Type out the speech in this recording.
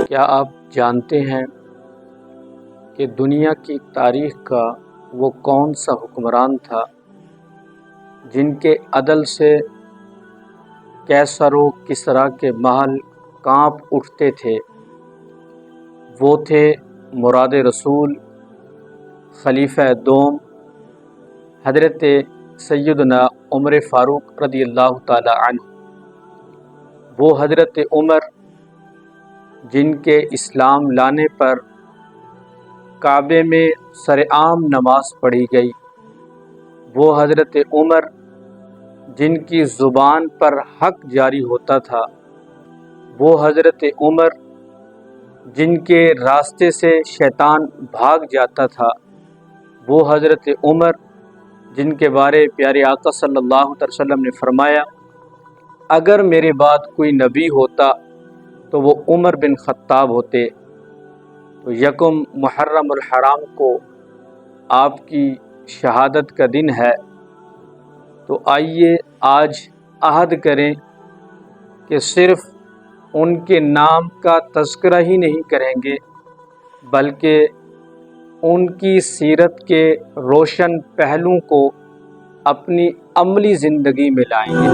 کیا آپ جانتے ہیں کہ دنیا کی تاریخ کا وہ کون سا حکمران تھا جن کے عدل سے قیصر و کسریٰ کے محل کانپ اٹھتے تھے؟ وہ تھے مراد رسول خلیفہ دوم حضرت سیدنا عمر فاروق رضی اللہ تعالی عنہ۔ وہ حضرت عمر جن کے اسلام لانے پر کعبے میں سرعام نماز پڑھی گئی، وہ حضرت عمر جن کی زبان پر حق جاری ہوتا تھا، وہ حضرت عمر جن کے راستے سے شیطان بھاگ جاتا تھا، وہ حضرت عمر جن کے بارے پیارے آقا صلی اللہ علیہ وسلم نے فرمایا، اگر میرے بعد کوئی نبی ہوتا تو وہ عمر بن خطاب ہوتے۔ تو یکم محرم الحرام کو آپ کی شہادت کا دن ہے، تو آئیے آج عہد کریں کہ صرف ان کے نام کا تذکرہ ہی نہیں کریں گے، بلکہ ان کی سیرت کے روشن پہلوؤں کو اپنی عملی زندگی میں لائیں گے۔